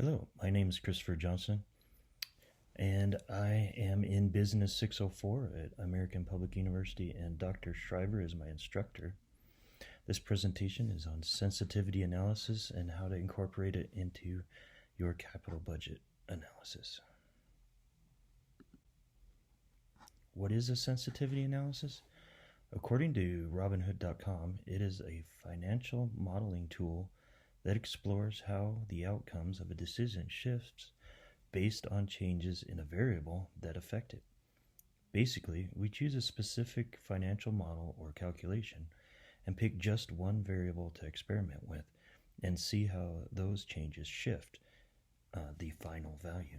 Hello, my name is Christopher Johnston, and I am in BUSN604 at American Public University, and Dr. Shriver is my instructor. This presentation is on sensitivity analysis and how to incorporate it into your capital budget analysis. What is a sensitivity analysis? According to Robinhood.com, it is a financial modeling tool that explores how the outcomes of a decision shifts based on changes in a variable that affect it. Basically, we choose a specific financial model or calculation and pick just one variable to experiment with and see how those changes shift the final value.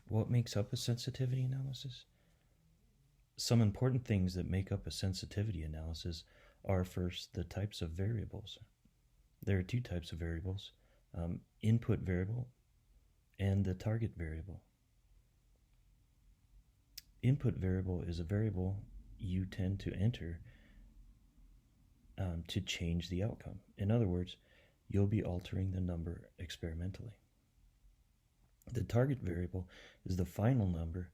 What makes up a sensitivity analysis? Some important things that make up a sensitivity analysis are first the types of variables. There are two types of variables, input variable and the target variable. Input variable is a variable you tend to enter to change the outcome. In other words, you'll be altering the number experimentally. The target variable is the final number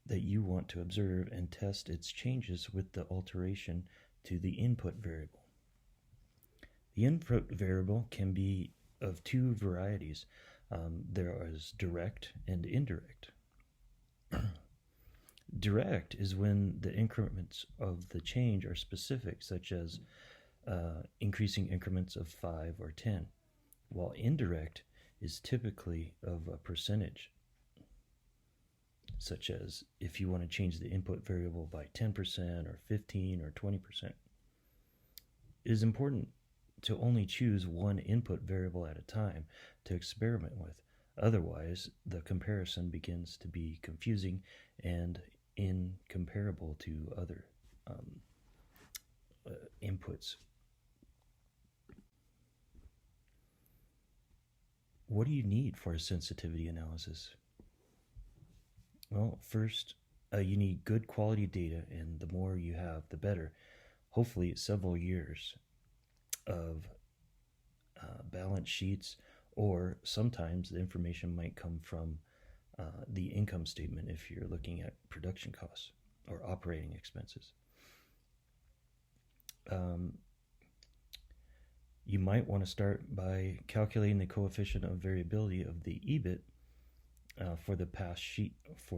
that you want to observe and test its changes with the alteration to the input variable. The input variable can be of two varieties. There is direct and indirect. Direct is when the increments of the change are specific, such as increasing increments of 5 or 10, while indirect is typically of a percentage, such as if you want to change the input variable by 10% or 15 or 20%. It is important to only choose one input variable at a time to experiment with. Otherwise, the comparison begins to be confusing and incomparable to other inputs. What do you need for a sensitivity analysis? Well, first, you need good quality data, and the more you have, the better. Hopefully, several years of balance sheets, or sometimes the information might come from the income statement if you're looking at production costs or operating expenses. You might want to start by calculating the coefficient of variability of the EBIT for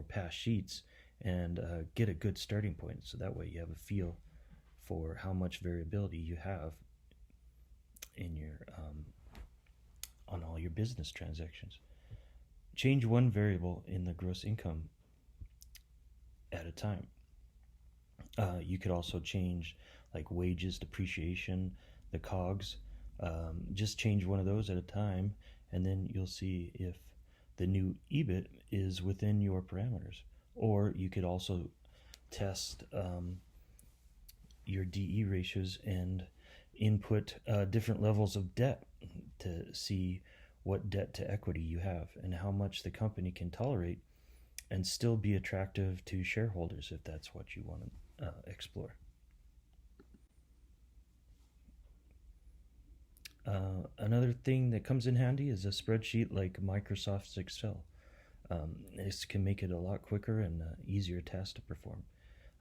past sheets and get a good starting point, so that way you have a feel for how much variability you have in your on all your business transactions. Change one variable in the gross income at a time. You could also change like wages, depreciation, the COGS. Just change one of those at a time, and then you'll see if the new EBIT is within your parameters. Or you could also test your DE ratios and input different levels of debt to see what debt to equity you have and how much the company can tolerate and still be attractive to shareholders if that's what you want to explore. Another thing that comes in handy is a spreadsheet like Microsoft's Excel. This can make it a lot quicker and easier task to perform.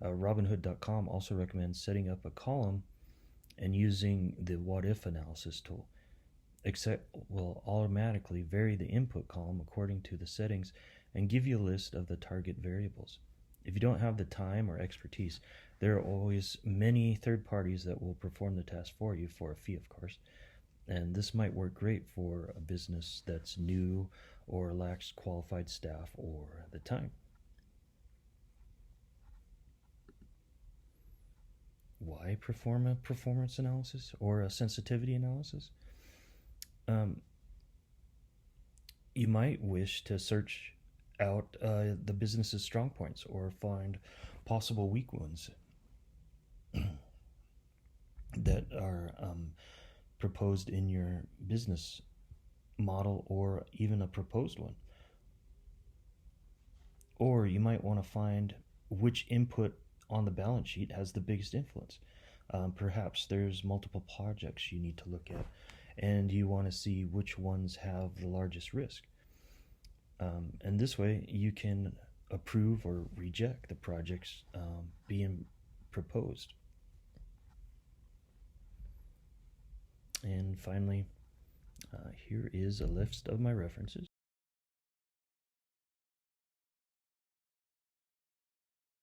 Robinhood.com also recommends setting up a column and using the what-if analysis tool. Excel will automatically vary the input column according to the settings and give you a list of the target variables. If you don't have the time or expertise, there are always many third parties that will perform the task for you for a fee, of course. And this might work great for a business that's new or lacks qualified staff or the time. Why perform a performance analysis or a sensitivity analysis? You might wish to search out the business's strong points or find possible weak ones that are proposed in your business model or even a proposed one. Or you might want to find which input on the balance sheet has the biggest influence. Perhaps there's multiple projects you need to look at, and you want to see which ones have the largest risk. And this way, you can approve or reject the projects being proposed. And finally, here is a list of my references.